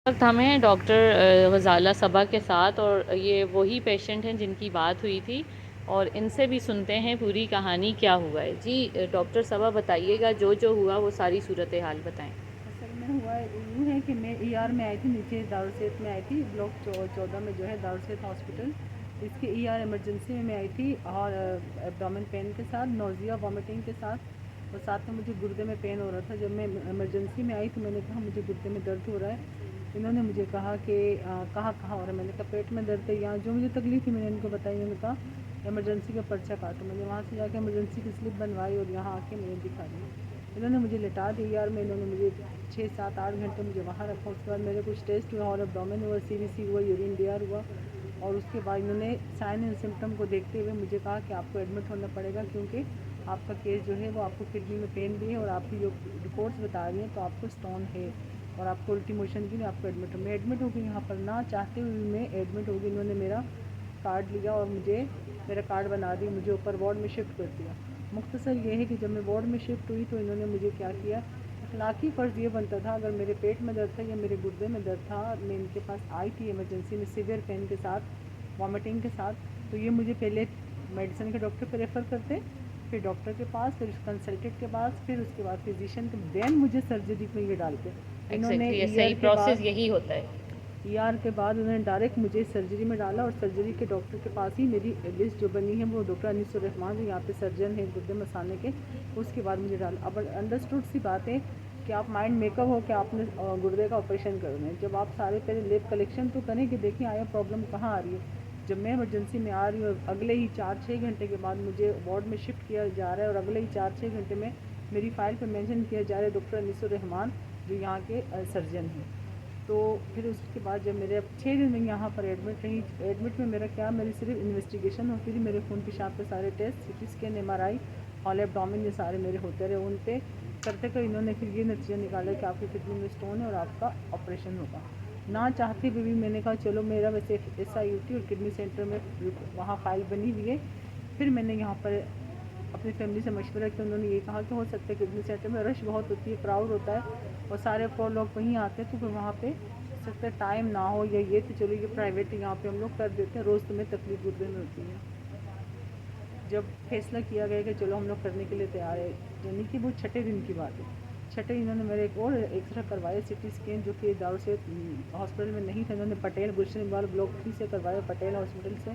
वक्त हमें डॉक्टर गज़ाला सबा के साथ, और ये वही पेशेंट हैं जिनकी बात हुई थी, और इनसे भी सुनते हैं पूरी कहानी क्या हुआ है। जी डॉक्टर सबा बताइएगा, जो जो हुआ वो सारी सूरत हाल बताएं। असल में हुआ यूँ है कि मैं ईआर में आई थी, नीचे दारुलसेत में आई थी, ब्लॉक 14 में जो है दारुलसेत हॉस्पिटल। इसके ईआर इमरजेंसी में मैं आई थी और एब्डोमेन पेन के साथ, नोज़िया वॉमिटिंग के साथ, और साथ में मुझे गुर्दे में पेन हो रहा था। जब मैं इमरजेंसी में आई तो मैंने कहा मुझे गुर्दे में दर्द हो रहा है। इन्होंने मुझे कहा कि कहाँ कहाँ हो रहा है। मैंने कहा पेट में दर्द है, यहाँ जो मुझे तकलीफ थी मैंने इनको बताई। उन्होंने कहा इमरजेंसी का पर्चा काटो। मैंने वहाँ से जाकर इमरजेंसी की स्लिप बनवाई और यहाँ आके मैंने दिखा दी। इन्होंने मुझे लिटा दिया यार में, इन्होंने मुझे 6-7-8 घंटे मुझे वहाँ रखा। उसके बाद मेरे कुछ टेस्ट हुआ और एब्डोमेन हुआ, सीवीसी हुआ, यूरिन डीआर हुआ, और उसके बाद इन्होंने साइन एंड सिम्टम को देखते हुए मुझे कहा कि आपको एडमिट होना पड़ेगा, क्योंकि आपका केस जो है वो आपको किडनी में पेन भी है और आपकी जो रिपोर्ट्स बता रही हैं तो आपको स्टोन है और आपको उल्टी मोशन की नहीं, आपको एडमिट हो। मैं एडमिट हो गई यहाँ पर, ना चाहते हुए मैं एडमिट हो गई। इन्होंने मेरा कार्ड लिया और मुझे मेरा कार्ड बना दी, मुझे ऊपर वार्ड में शिफ्ट कर दिया। मुख्तसर ये है कि जब मैं वार्ड में शिफ्ट हुई तो इन्होंने मुझे क्या किया, अखलाकी फ़र्ज़ ये बनता था, अगर मेरे पेट में दर्द था या मेरे गुर्दे में दर्द था, मैं इनके पास आई थी इमरजेंसी में सीवियर पेन के साथ, वॉमिटिंग के साथ, तो ये मुझे पहले मेडिसिन के डॉक्टर पे रेफ़र करते, फिर डॉक्टर के पास, फिर कंसल्टेंट के पास, फिर उसके बाद फिजिशियन के, देन मुझे सर्जरी में ये डालते। इन्होंने एग्जैक्टली ईयर सही के प्रोसेस बाद यही होता है। ईआर के बाद उन्होंने डायरेक्ट मुझे सर्जरी में डाला, और सर्जरी के डॉक्टर के पास ही मेरी लिस्ट जो बनी है वो डॉक्टर अनीसुर रहमान जो यहाँ पे सर्जन है गुर्दे मसाने के, उसके बाद मुझे डाला। अब अंडरस्टूड सी बात है कि आप माइंड मेकअप हो कि आपने गुर्दे का ऑपरेशन करना है। जब आप सारे पहले लेब कलेक्शन तो करें कि देखिए आया प्रॉब्लम कहाँ आ रही है। जब मैं इमरजेंसी में आ रही हूँ, अगले ही 4-6 घंटे के बाद मुझे वार्ड में शिफ्ट किया जा रहा है, और अगले ही 4-6 घंटे में मेरी फ़ाइल पर मेंशन किया जा रहा है डॉक्टर अनीसुर रहमान जो यहाँ के सर्जन हैं। तो फिर उसके बाद जब मेरे अब 6 दिन में यहाँ पर एडमिट रही, एडमिट में मेरा क्या, मेरी सिर्फ इन्वेस्टिगेशन होती थी, मेरे खून पेशाब के सारे test, CT scan, MRI, hall abdomen, ये सारे मेरे होते रहे। उन पे करते कर इन्होंने फिर ये नतीजा निकाला कि आपकी किडनी में स्टोन है और आपका ऑपरेशन होगा। ना चाहते हुए भी मैंने कहा चलो, मेरा वैसे SIUT और किडनी सेंटर में वहाँ फाइल बनी हुई है। फिर मैंने यहाँ पर अपनी फैमिली से मशवरा किया, उन्होंने ये कहा कि हो सकता है किडनी सेंटर में रश बहुत होती है, क्राउड होता है और सारे लोग वहीं आते हैं, तो फिर वहाँ पे हो सकता है टाइम ना हो या ये, तो चलो ये प्राइवेट यहाँ पे हम लोग कर देते हैं, रोज़ तुम्हें तकलीफ गुर्दे में होती है। जब फैसला किया गया कि चलो हम लोग करने के लिए तैयार है, यानी कि वो 6ठे दिन की बात है। 6ठे इन्होंने मेरे एक और एक्सरे करवाया, सिटी स्कैन, जो कि दारुलसेत हॉस्पिटल में नहीं था, इन्होंने पटेल गुलशन इकबाल ब्लॉक 3 से करवाया, पटेल हॉस्पिटल से।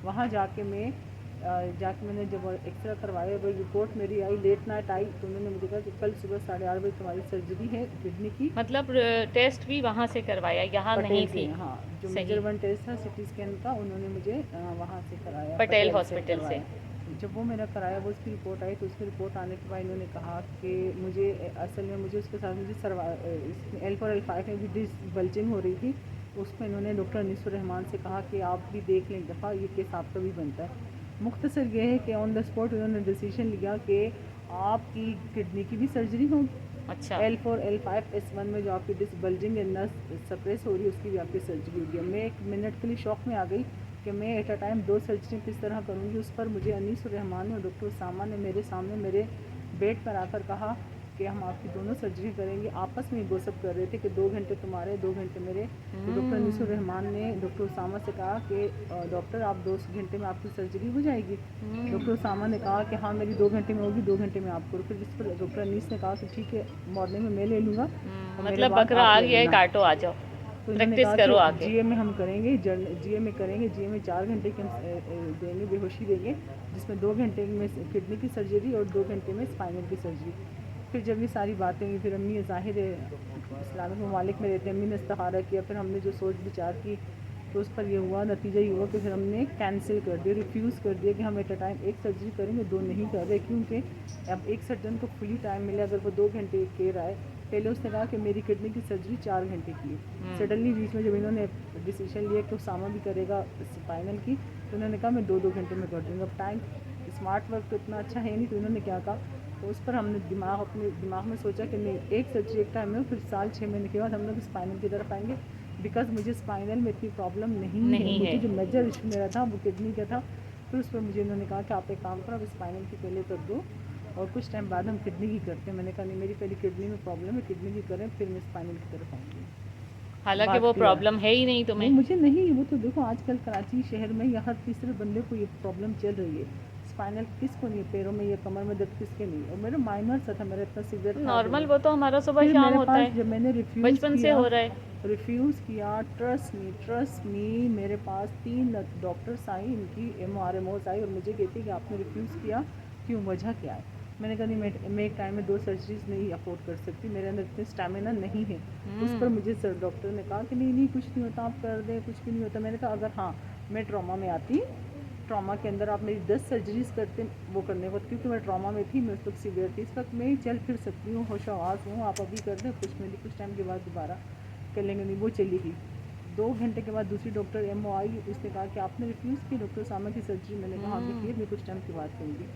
वहाँ जाके मैंने जब एक्सरे करवाया, वो रिपोर्ट मेरी आई, लेट नाइट आई, तो उन्होंने मुझे कहा कि कल सुबह 8:30 बजे तुम्हारी सर्जरी है किडनी की। मतलब टेस्ट भी वहाँ से करवाया, यहाँ नहीं पटेल के, थी। हाँ, जो मेजर सही। वन टेस्ट था सिटी स्कैन का, उन्होंने मुझे वहाँ से कराया, पटेल पटेल से हॉस्पिटल से। करवाया। जब वो मेरा कराया, वो उसकी रिपोर्ट आई, तो उसकी रिपोर्ट आने के बाद इन्होंने कहा कि मुझे असल में मुझे उसके साथ मुझे L4 L5 में भी डिस बल्जिंग हो रही थी। उसमें इन्होंने डॉक्टर अनीसुर रहमान से कहा कि आप भी देख लें एक दफ़ा, ये केस आपका भी बनता है। मुख्तसर ये है कि ऑन द स्पॉट उन्होंने डिसीजन लिया कि आपकी किडनी की भी सर्जरी होगी, अच्छा। L4 L5 S1 में जो आपकी डिस्क बल्जिंग या नस सप्रेस हो रही है उसकी भी आपकी सर्जरी होगी। मैं एक मिनट के लिए शॉक में आ गई कि मैं एट अ टाइम 2 सर्जरी किस तरह करूँगी। उस पर मुझे अनीस रहमान और डॉक्टर उसामा ने मेरे सामने मेरे बेड पर आकर कहा कि हम आपकी दोनों सर्जरी करेंगे। आपस में गोसप कर रहे थे कि 2 घंटे तुम्हारे, 2 घंटे मेरे। तो डॉक्टर अनीसुर रहमान ने डॉक्टर उसामा से कहा कि डॉक्टर आप 2 घंटे में आपकी सर्जरी हो जाएगी। डॉक्टर उसामा ने कहा कि हाँ मेरी 2 घंटे में होगी, 2 घंटे में आप करो। फिर जिस पर डॉक्टर अनीस ने कहा कि ठीक है, मॉर्निंग में मैं ले लूँगा और मेरे मतलब बाद बकरा आप आ ले गया है, लेना। काटो आ जाओ। तो इन्होंने प्रैक्टिस कहा कि करो आके। GA में हम करेंगे, GA में करेंगे, GA में 4 घंटे की हम देंगे, बेहोशी देंगे, जिसमें 2 घंटे में किडनी की सर्जरी और 2 घंटे में स्पाइनल की सर्जरी। फिर जब ये सारी बातें हुई, फिर अम्मी ज़ाहिर है इस्लामिक ममालिक में रहते, अम्मी ने इस्तिखारा किया, फिर हमने जो सोच विचार की, तो उस पर ये हुआ, नतीजा ये हुआ कि फिर हमने कैंसिल कर दिया, रिफ्यूज़ कर दिया कि हम एट अ टाइम एक सर्जरी करेंगे, 2 नहीं कर रहे, क्योंकि अब एक सर्जन को फुली टाइम मिले, अगर वो 2 घंटे कह रहा है। पहले उसने कहा कि मेरी किडनी की सर्जरी 4 घंटे की है। सडनली बीच में जब इन्होंने डिसीजन लिया कि उसामा भी करेगा स्पाइनल की, तो उन्होंने कहा मैं 2-2 घंटे में कर दूँगा। अब टाइम स्मार्ट वर्क तो इतना अच्छा है नहीं, तो इन्होंने क्या कहा, तो उस पर हमने अपने दिमाग में सोचा कि नहीं, एक सर्जरी एक टाइम में, फिर साल 6 महीने के बाद हम लोग स्पाइनल की तरफ आएंगे। बिकॉज मुझे स्पाइनल में इतनी प्रॉब्लम नहीं है, नहीं है। मुझे जो मेजर इशू मेरा था वो किडनी का था। फिर उस पर मुझे इन्होंने कहा कि आप एक काम करो, अब स्पाइनल की पहले कर दो और कुछ टाइम बाद हम किडनी की करते हैं। मैंने कहा नहीं, मेरी पहले किडनी में प्रॉब्लम है, किडनी की करें, फिर मैं स्पाइनल की तरफ आऊँगी। हालांकि बात वो क्लियर। प्रॉब्लम है ही नहीं वो तुम्हें। मुझे नहीं, वो तो देखो आजकल कराची शहर में या हर तीसरे बंदे को ये प्रॉब्लम चल रही है। स्पाइनल किसको नहीं है, पैरों में या कमर में दर्द किसके नहीं, और मेरा माइनर सा था, मेरा इतना सीवियर था जो नॉर्मल, वो तो हमारा सुबह फिर शाम मेरे होता पास है, जब मैंने बचपन से हो रहा है। रिफ्यूज़ किया, ट्रस्ट मी मेरे पास 3 डॉक्टर्स आई, इनकी MRMOs आई और मुझे कहती कि आपने रिफ्यूज़ किया क्यों, वजह क्या है। मैंने कहा नहीं, मैं एक टाइम में 2 सर्जरीज नहीं अफोर्ड कर सकती, मेरे अंदर इतनी स्टेमिना नहीं है। उस पर मुझे सर डॉक्टर ने कहा कि नहीं कुछ नहीं होता, आप कर दें, कुछ भी नहीं होता। मैंने कहा अगर हाँ मैं ट्रॉमा में आती, ट्रॉमा के अंदर आप मेरी 10 सर्जरीज करते वो करने को, क्योंकि मैं ट्रॉमा में थी, मैं उस वक्त सीवियर थी, इस वक्त मैं चल फिर सकती हूँ, होशआवास हूँ, आप अभी कर दें, कुछ टाइम के बाद दोबारा कर लेंगे। नहीं, वो चली गई। 2 घंटे के बाद दूसरी डॉक्टर MO आई, उसने कहा कि आपने रिफ्यूज़ की डॉक्टर सामा की सर्जरी। मैंने कहा हाँ भी की, मैं कुछ टाइम के बाद करूँगी।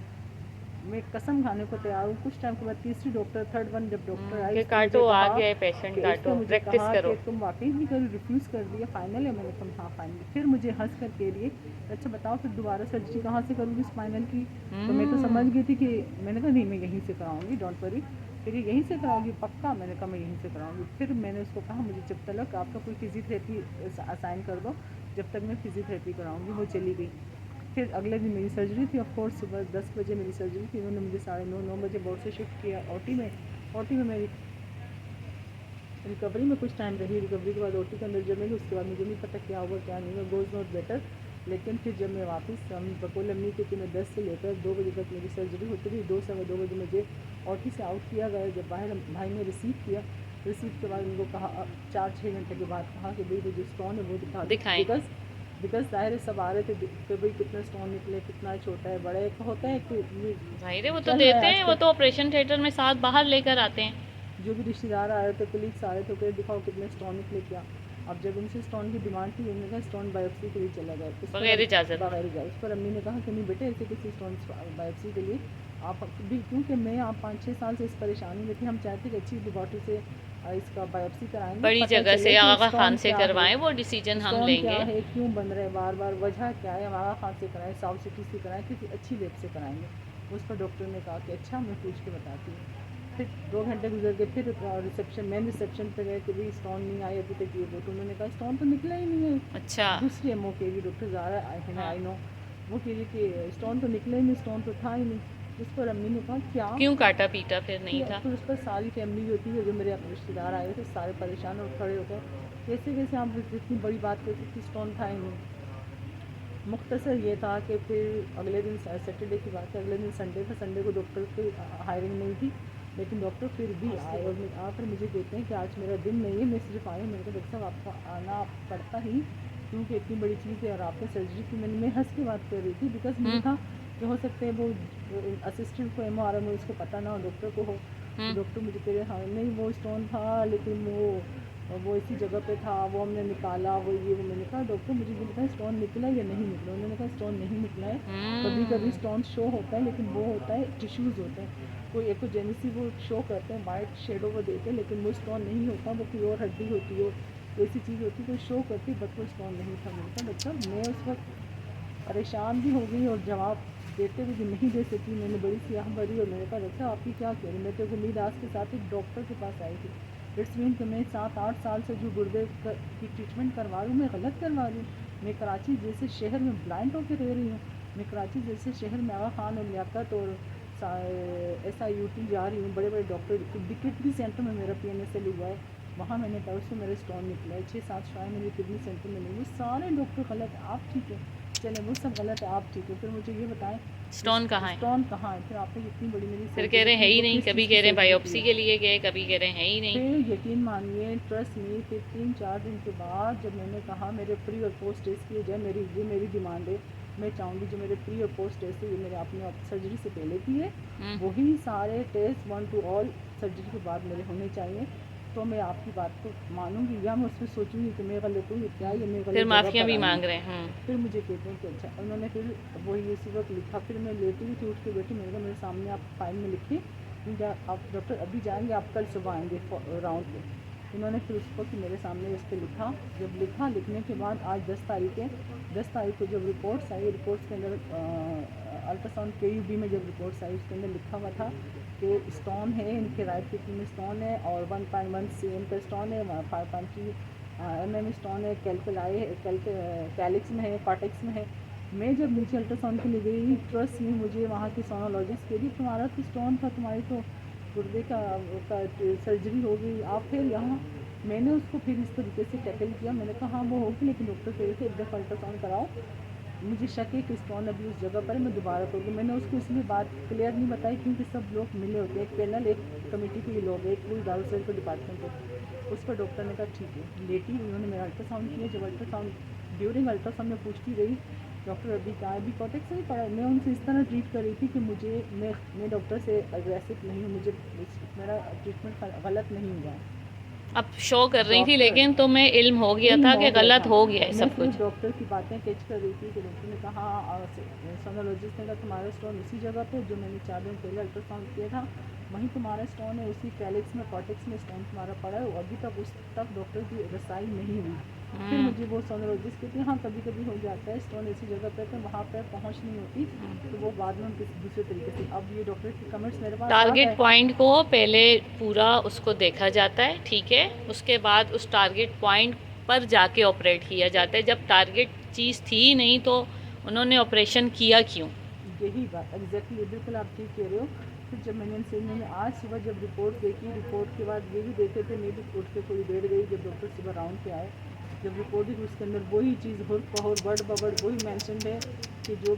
मैं कसम खाने को तैयार हूँ। कुछ टाइम के बाद तीसरी डॉक्टर, थर्ड वन जब डॉक्टर आई, कि उसने मुझे काटो, आ कहा गया है पेशेंट, कि काटो, प्रैक्टिस कि करो। तुम वाकई नहीं करो, रिफ्यूज़ कर दिया फाइनल है। मैंने कहा हाँ फाइनल। फिर मुझे हंस कर कह रही है अच्छा बताओ फिर दोबारा सर्जरी कहाँ से करूँगी स्पाइनल की। तो मैं तो समझ गई थी कि, मैंने कहा नहीं मैं यहीं से कराऊँगी, डोंट वरी। फिर ये यहीं से कराऊँगी पक्का, मैंने कहा मैं यहीं से कराऊँगी। फिर मैंने उसको कहा मुझे जब तक आपका कोई फिजियोथेरेपी असाइन कर दो, जब तक मैं फिजियोथेरेपी कराऊँगी। वो चली गई। फिर अगले दिन मेरी सर्जरी थी, ऑफ कोर्स सुबह 10 बजे मेरी सर्जरी थी। उन्होंने मुझे 9:30 बजे बोर्ड से शिफ्ट किया OT में। OT में मेरी रिकवरी में कुछ टाइम रही। रिकवरी के बाद OT के अंदर जब मैं, उसके बाद मुझे नहीं पता क्या हुआ क्या नहीं हुआ, गोज़ नॉट बेटर। लेकिन फिर जब मैं वापस बकोल अम्मी के, मैं 10 से लेकर 2 बजे तक मेरी सर्जरी होती रही। 2 सवा 2 बजे मुझे OT से आउट किया गया। जब बाहर भाई ने रिसीव किया, रिसीव के बाद उनको कहा 4-6 घंटे के बाद कहा कि भाई वो जो स्टोन है वो दिखा दिखाएं। बिकॉज ज़ाहिर है सब आ रहे थे कि भाई कितना स्टोन निकले, कितना छोटा है, बड़ा है, होता है कि ये जाहिर है, वो तो चल रहा है देते हैं, वो आजकल। तो ऑपरेशन थिएटर में साथ बाहर लेकर आते हैं। जो भी रिश्तेदार आ रहे थे, कलीग्स आ रहे थे, कहते दिखाओ कितने स्टोन निकले क्या। अब जब उनसे स्टोन की डिमांड थी, उन्होंने कहा स्टोन बायोप्सी के लिए चला गया। इस पर बगैर इजाज़त। बगैर इजाज़त। उस पर अम्मी ने कहा कि नहीं बेटे ऐसे किसी स्टोन बायोप्सी के लिए आप भी, क्योंकि मैं आप 5-6 साल से इस परेशानी में थी, हम चाहते कि अच्छी लेबॉर्ट्री से इसका बायोप्सी कराएंगे, बड़ी पता जगह चले से, कि आगा स्टोन खान से क्या है, करवाएं, वो डिसीजन हम स्टोन क्या लेंगे। है, क्यों बन रहे हैं बार बार, वजह क्या है, आगा खान से कराएं, साउथ सिटी से कराएं, किसी अच्छी लेब से कराएंगे। उस पर डॉक्टर ने कहा कि अच्छा मैं पूछ के बताती हूँ। फिर 2 घंटे गुजर गए। फिर मेन रिसेप्शन पे गए कि भाई स्टोन नहीं आए अभी तक, ये वो। तो उन्होंने कहा स्टोन तो निकला ही नहीं है। अच्छा। दूसरी MO के भी डॉक्टर ज़ारा है ना, हाँ। आई नो, वो कह रही कि स्टोन तो निकला ही नहीं, स्टोन तो था ही नहीं। उस पर अम्मी ने कहा क्या क्यों काटा पीटा फिर नहीं था? फिर उस पर सारी फैमिली होती है, जो मेरे रिश्तेदार आए थे सारे परेशान और खड़े होते हैं, कैसे कैसे आप इतनी बड़ी बात करते कि स्टोन था ही नहीं। मुख्तसर ये था कि फिर अगले दिन सैटरडे की बात है, अगले दिन संडे था। संडे को डॉक्टर की हायरिंग नहीं थी, लेकिन डॉक्टर फिर भी आए और आकर मुझे कहते हैं कि आज मेरा दिन नहीं है, मैं सिर्फ आई हूँ। मैंने कहा डॉक्टर साहब आपको आना पड़ता ही, क्योंकि इतनी बड़ी चीज़ है और आपने सर्जरी की। मैं हंस के बात कर रही थी, बिकॉज मुझे था कि हो सकते हैं वो असिस्टेंट को MRMO उसको पता ना हो, डॉक्टर को हो। तो डॉक्टर मुझे कह रहे हाँ नहीं वो स्टोन था, लेकिन वो इसी जगह पे था, वो हमने निकाला, वो ये वो। मैंने कहा डॉक्टर मुझे ये बताया स्टोन निकला या नहीं निकला। उन्होंने कहा स्टोन नहीं निकला है, कभी कभी स्टोन शो होता है, लेकिन वो होता है टिश्यूज़ होते हैं, कोई एकोजेनेसी वो शो करते हैं, वाइट शेडो वो देते हैं, लेकिन वो स्टोन नहीं होता। वो कोई और हड्डी होती हो, ऐसी चीज़ होती है कोई शो करती, बट वो स्टोन नहीं था। मैंने कहा डॉक्टर मैं उस वक्त परेशान भी हो गई और जवाब देते हुए भी नहीं दे सकी। मैंने बड़ी सी आह भरी और मैंने कहा डॉक्टर आपकी क्या कह रही। मैं तो उम्मीद आज के साथ एक डॉक्टर के पास आई थी। इट्स मीन कि मैं 7-8 साल से जो गुर्दे की ट्रीटमेंट करवा रही हूँ, मैं गलत करवा रही हूँ। मैं कराची जैसे शहर में ब्लाइंड होकर रह रही हूँ। मैं कराची जैसे शहर में आगा खान और लियाकत और SIUT जा रही हूँ, बड़े बड़े डॉक्टर। किडनी सेंटर में मेरा PNSL हुआ है, वहाँ मैंने परसों मेरे स्टोन निकला है। 6-7 शॉय मेरे किडनी सेंटर में नहीं, वो सारे डॉक्टर गलत है, आप ठीक है, चले वो सब गलत है, आप ठीक है। फिर मुझे ये बताएं स्टोन कहाँ है? स्टोन कहाँ है। फिर आपने इतनी बड़ी मेरी फिर कह रहे हैं ही नहीं, कभी कह रहे हैं सर्जरी की बायोप्सी है। के लिए गए, कभी कह रहे हैं है ही नहीं। फिर यकीन मानिए, ट्रस्ट मी, फिर 3-4 दिन के बाद जब मैंने कहा मेरे प्री और पोस्ट टेस्ट किए जाए, मेरी डिमांड है, मैं चाहूँगी जो मेरे प्री और पोस्ट टेस्ट है ये मेरे अपने सर्जरी से पहले की है, वही सारे टेस्ट 1 to all सर्जरी के बाद मेरे होने चाहिए। तो मैं आपकी बात को मानूंगी, या मैं उसमें सोचूंगी कि मैं गलत हूँ, क्या ये मैं गलत फिर जगह माफिया पर भी आई मांग हूँ। रहे हैं। फिर मुझे कहते हैं कि अच्छा, उन्होंने फिर वही इसी वक्त लिखा। फिर मैं लेटी हुई थी, उठ के बैठी, मैंने कहा मेरे सामने आप फाइल में लिखिए, क्योंकि आप डॉक्टर अभी जाएंगे, आप कल सुबह आएंगे राउंड पे। इन्होंने फिर उस वक्त मेरे सामने इस पर लिखा। जब लिखा, लिखने के बाद आज 10 तारीख है, 10 तारीख को जब रिपोर्ट्स आई, रिपोर्ट्स के अंदर अल्ट्रासाउंड KUB में जब रिपोर्ट्स आई, उसके अंदर लिखा हुआ था कि स्टोन है, इनके राइट किडनी में स्टोन है और 1.1 cm का स्टोन है, 5.3 MM स्टोन है, कैलिक्स में है, कॉर्टेक्स में है। मैं जब नीचे अल्ट्रासाउंड के लिए गई, ट्रस्ट में मुझे वहाँ की सोनोलॉजिस्ट कह दी तुम्हारा तो स्टोन था, तुम्हारी तो गुर्दे का सर्जरी हो गई, आप फिर यहाँ। मैंने उसको फिर इस तरीके से टैकल किया, मैंने कहा हाँ वो होगी, लेकिन डॉक्टर कह रहे थे एक दफ़ा अल्ट्रासाउंड कराओ, मुझे शक है कि स्टोन अभी उस जगह पर है, मैं दोबारा करूँगी। मैंने उसको इसलिए बात क्लियर नहीं बताई क्योंकि सब लोग मिले होते हैं, एक पैनल, एक कमेटी के लोग, एक पूरी दारूसर का डिपार्टमेंट है। उस पर डॉक्टर ने कहा ठीक है, लेटी उन्होंने मेरा अल्ट्रासाउंड किया। जब अल्ट्रासाउंड ड्यूरिंग अल्ट्रासाउंड में पूछती रही डॉक्टर अभी कहाँ, अभी कॉटेक्स नहीं पड़ा। मैं उनसे इस तरह ट्रीट कर रही थी कि मैं डॉक्टर से अग्रेसिव नहीं हूँ, मुझे मेरा ट्रीटमेंट गलत नहीं हुआ है। अब शो कर रही थी, डॉक्टर लेकिन तुम्हें इल्म हो गया था कि गलत हो गया है मैं सब सिर्फ कुछ। डॉक्टर की बातें कैच कर रही थी कि डॉक्टर ने कहा, सोनोलॉजिस्ट ने कहा तुम्हारा स्टोन उसी जगह पे जो मैंने 4 दिन पहले अल्ट्रासाउंड किया था वहीं तुम्हारा स्टोन है, उसी कैलिक्स में कॉर्टेक्स में स्टोन तुम्हारा पड़ा है। अभी तक उस तक डॉक्टर की रसाई नहीं हुई। फिर मुझे वो सोनोलॉजिस्ट कहती है हाँ कभी कभी हो जाता है, स्टोन ऐसी जगह पे तो वहाँ पर पहुँच नहीं होती, तो वो बाद में हम किसी दूसरे तरीके से। अब ये डॉक्टर की कमेंट्स मेरे पास आ टारगेट गए। पॉइंट को पहले पूरा उसको देखा जाता है, ठीक है, उसके बाद उस टारगेट पॉइंट पर जाके ऑपरेट किया जाता है। जब टारगेट चीज़ थी नहीं तो उन्होंने ऑपरेशन किया क्यों? यही बात एग्जैक्टली, बिल्कुल आप ठीक कह रहे हो। फिर जब मैंने आज सुबह जब रिपोर्ट देखी, रिपोर्ट के बाद ये भी देखे थे, मैं भी उठ के थोड़ी देर गई जब डॉक्टर सुबह राउंड पे आए, जब रिपोर्ट देखी उसके अंदर वही चीज़ हुर पहुर वर्ड बवर्ड वही मैंशन है कि जो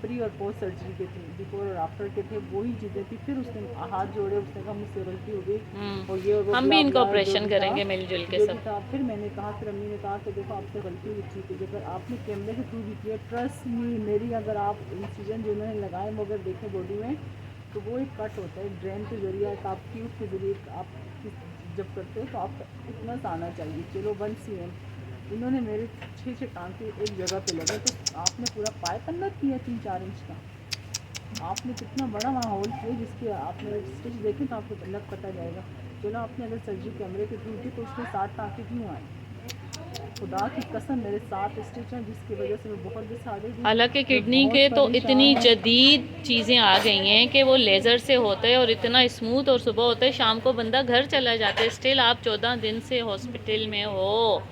प्री और पोस्ट सर्जरी के थे, बिफोर और आफ्टर के थे, वही चीज़ें थी। फिर उसने हाथ जोड़े, उसने कहा मुझसे गलती हो गई और ये वो हम भी ब्ला इनको ब्ला ऑपरेशन करेंगे मिलजुल के जो भी सब। था। फिर मैंने कहा, फिर अम्मी ने कहा कि देखो आपसे गलती हुई थी, तो अगर आपने कैमरे के थ्रू भी किया, ट्रस्ट मी मेरी, अगर आप इंसिजन जो उन्होंने लगाए वो अगर देखें बॉडी में तो वो एक कट होता है ड्रेन के ज़रिए, एक आप ट्यूब के ज़रिए आप जब करते हो तो आपका इतना सा आना चाहिए, चलो 1 cm। इन्होंने मेरे 6 टांके एक जगह पे लगे, तो आपने पूरा पाइप अंदर किया 3-4 इंच का, आपने कितना बड़ा वहाँ होल किया जिसके आपने स्टिच देखें तो आपको अलग पता जाएगा। चलो आपने अगर सर्जरी कैमरे के थ्रू की तो उसमें 7 टाँके क्यों आए? खुदा की कसम मेरे 7 स्टिच हैं जिसकी वजह से मैं बहुत डिसहार्टेड हूँ। हालांकि मैं किडनी बहुत के तो परेशान इतनी हूँ। जदीद चीज़ें आ गई हैं कि वो लेज़र से होते हैं और इतना स्मूथ, और सुबह होता है शाम को बंदा घर चला जाता है, स्टिल आप 14 दिन से हॉस्पिटल में हो।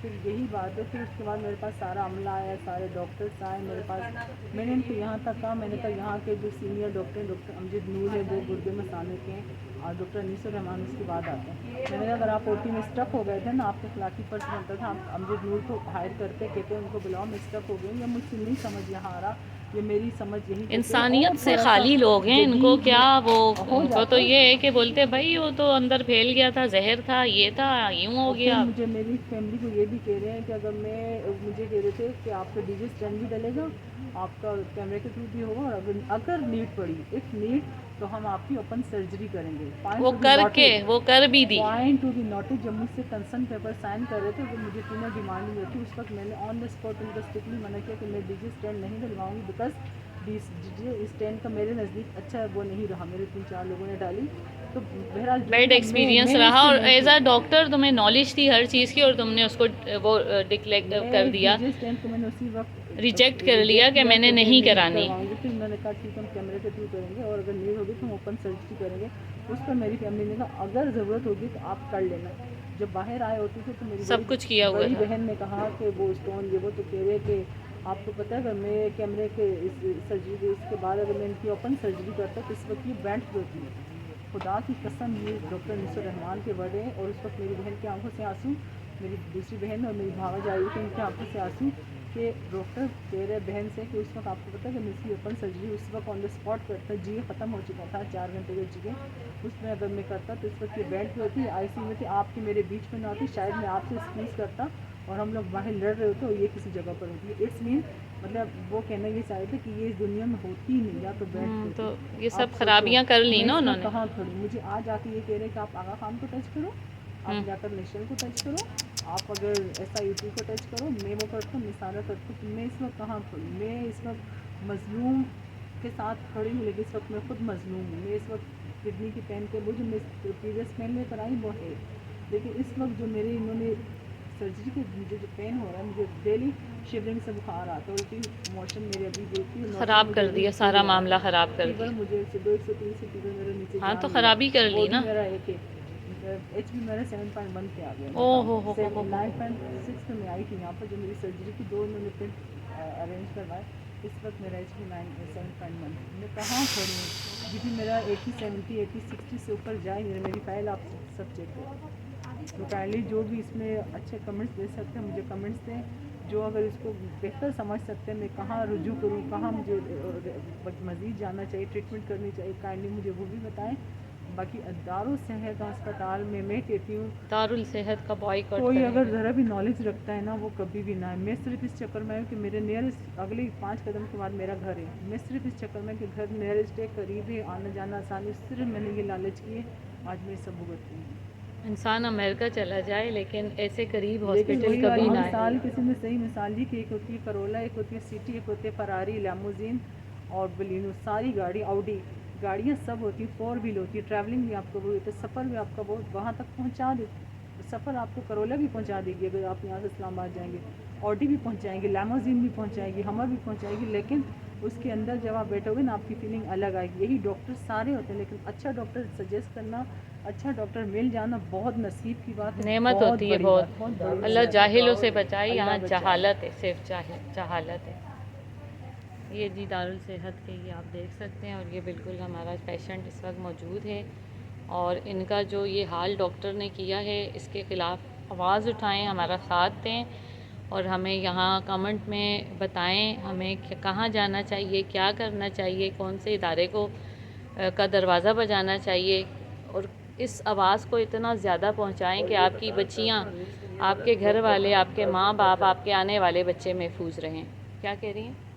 फिर यही बात है, फिर उसके बाद मेरे पास सारा अमला आया, सारे डॉक्टर्स आए मेरे पास। मैंने इनको यहाँ तक कहा, मैंने कहा यहाँ के जो सीनियर डॉक्टर डॉक्टर अमजद नूर है वो गुर्दे मसाने के हैं, और डॉक्टर अनीसुर रहमान उसके बाद आते हैं। मैंने कहा अगर आप OT में स्टक हो गए थे ना, आपके खिलाफी फर्ज बनता था, आप अमजद नूर को हायर करते, कहते उनको बुलाओ, मैं स्टक हो गई, या मुझसे नहीं समझ यहाँ आ रहा, ये मेरी समझ यही तक है। इंसानियत और से थोड़ा सा खाली लोग हैं, इनको जदीद क्या वो, हो उनको जाता तो है। ये है कि बोलते भाई वो तो अंदर फैल गया था, जहर था, ये था, यूं हो और फिर गया। मुझे मेरी फैमिली को ये भी कह रहे हैं कि अगर मुझे कह रहे थे कि आपका डीजी स्टैंड भी डलेगा, आपका कैमरे के थ्रू भी होगा, और अगर नीड पड़ी, इफ़ नीड, तो हम आपकी ओपन सर्जरी करेंगे। वो करके वो कर भी दी। पॉइंट टू बी नोटिस, जब मुझसे कंसर्न पेपर साइन कर रहे थे तो मुझे तीनों डिमांड हुई थी, उस वक्त मैंने ऑन द स्पॉट उनको स्ट्रिक्टली मना किया कि मैं डीजी स्टैंड नहीं डलवाऊंगी, बिकॉज डीजी स्टैंड का मेरे नज़दीक अच्छा वो नहीं रहा, मेरे 3-4 लोगों ने डाली, तो बहरहाल बैड एक्सपीरियंस रहा, और एज अ डॉक्टर तुम्हें नॉलेज थी हर चीज़ की और तुमने उसको वो डिक्लेयर कर दिया, डीजे स्टैंड को मैंने उसी वक्त रिजेक्ट कर लिया कि मैंने नहीं करानी। करवाऊंगी। फिर मैंने कहा ठीक है हम कैमरे के थ्रू करेंगे, और अगर नीड होगी तो हम ओपन सर्जरी करेंगे। उस पर मेरी फैमिली ने कहा अगर ज़रूरत होगी तो आप कर लेना। जब बाहर आए होते थे तो मेरी सब कुछ किया हुआ बड़ी था। बहन ने कहा कि वो स्टोन ये वो, तो कह रहे कि आपको पता है अगर मैं कैमरे के इस सर्जरी इसके बाद अगर मैं इनकी ओपन सर्जरी करता तो इस वक्त ये बैंड होती है। खुदा की कसम ये डॉक्टर अनीसुर रहमान के वर्ड हैं। और उस वक्त मेरी बहन की आंखों से आंसू, मेरी दूसरी बहन और मेरी भावज आई थी, उनकी आंखों से आंसू कि डॉक्टर कह रहे बहन से कि उस वक्त आपको पता है कि इसकी ओपन सर्जरी उस वक्त ऑन द स्पॉट करता, जी ख़त्म हो चुका था, 4 घंटे के जी उसमें अगर मैं करता तो इस वक्त ये बेड पे होती, ICU में थी, आपकी मेरे बीच में ना होती, शायद मैं आपसे स्क्वीज़ करता और हम लोग बाहर लड़ रहे होते और ये किसी जगह पर होती। इट्स मीन मतलब वो कहना ये चाहते कि ये इस दुनिया में होती ही नहीं, या तो बेड पे तो होती। ये आप सब सोचो, खराबियां कर ली मैं ना इसमें उन्होंने। कहाँ खड़ी, मुझे आज आके ये कह रहे हैं कि आप आगा खान को टच करो, आप जाकर नेशनल को टच करो, आप अगर SIUT को टच करो, मैं वो करता हूँ, मैं सारा करता हूँ। तो मैं इस वक्त कहाँ खड़ी, मैं इस वक्त मजलूम के साथ खड़ी हूँ, लेकिन इस वक्त मैं खुद मजलूम हूँ। मैं इस वक्त किडनी की पेन के वो जो मैं प्रीवियस पेन लेकर आई वो है, लेकिन इस वक्त जो मेरे इन्होंने सर्जरी के मुझे जो पेन हो रहा है, मुझे डेली शिवरिंग से बुखार आता है, उल्टी मोशन मेरे अभी बिल्कुल ख़राब कर दिया, सारा मामला ख़राब कर फीवर दिया। मुझे 102-103 से फीवर मेरे नीचे हाँ जा तो नहीं ख़राबी कर रहा, ली बॉडी ना। मेरा एक है। HB मेरा 7.1 पे आ गया। ओह हो 9.6 पे मैं आई थी यहाँ पर, जो मेरी सर्जरी की 2 इन्होंने पिन अरेंज करवाए। इस वक्त मेरा HB 7.1। मैं कहाँ खड़ी हूँ, जितनी मेरा 80 70 80 60 से ऊपर जाए, मेरी फाइल आप सब चेक करें। तो काइंडली जो भी इसमें अच्छे कमेंट्स दे सकते हैं मुझे कमेंट्स दें, जो अगर इसको बेहतर समझ सकते हैं मैं कहाँ रुजू करूँ, कहाँ मुझे मज़ीद जाना चाहिए, ट्रीटमेंट करनी चाहिए, काइंडली मुझे वो भी बताएं। बाकी दारुल सेहत अस्पताल में मैं कहती हूँ दारुल सेहत का बॉयकॉट कोई अगर करेंगे। ज़रा भी नॉलेज रखता है ना, वो कभी भी ना है। मैं सिर्फ इस चक्कर में हूँ कि मेरे नियरेस्ट अगले 5 कदम के बाद मेरा घर है। मैं सिर्फ इस चक्कर में कि घर नियरेस्ट है, करीब है, आना जाना आसानी, सिर्फ मैंने ये लालच की है, आज मैं सब भुगतती हूँ। इंसान अमेरिका चला जाए लेकिन ऐसे करीब लेकिन हॉस्पिटल वही कभी वाली ना मिसाल, आए। किसी में सही मिसाल जी कि एक होती है करोला, एक होती है सिटी, एक होती है फरारी, लैमोजीन और बलिनो, सारी गाड़ी, ऑडी गाड़ियाँ सब होती हैं, 4 व्हील होती है, ट्रैवलिंग भी आपको वो होती है, सफ़र भी आपका बहुत वहाँ तक पहुँचा दे। सफ़र आपको करोला भी पहुँचा देगी अगर आप यहाँ से इस्लामाबाद जाएंगे, ऑडी भी पहुँचाएंगे, लैमोजीन भी पहुँचाएगी, हमर भी पहुँचाएगी, लेकिन उसके अंदर जब आप बैठोगे ना आपकी फीलिंग अलग आएगी। यही डॉक्टर सारे होते हैं, लेकिन अच्छा डॉक्टर सजेस्ट करना, अच्छा डॉक्टर मिल जाना बहुत नसीब की बात है, नेमत बहुत होती है बड़ी बहुत। बात, बहुत बड़ी अल्लाह नेमत है। जाहिलों से बचाए, अल्लाह यहाँ बचाए। जहालत है, सिर्फ जहालत है। ये जी दारुल सेहत के ये आप देख सकते हैं, और ये बिल्कुल हमारा पेशेंट इस वक्त मौजूद है। और इनका जो ये हाल डॉक्टर ने किया है, इसके ख़िलाफ़ आवाज़ उठाएं, हमारा साथ दें, और हमें यहाँ कमेंट में बताएं हमें कहाँ जाना चाहिए, क्या करना चाहिए, कौन से इदारे को का दरवाज़ा बजाना चाहिए, और इस आवाज़ को इतना ज़्यादा पहुँचाएं कि आपकी बच्चियाँ, आपके घर वाले, आपके माँ बाप, आपके आने वाले बच्चे महफूज रहें। क्या कह रही हैं?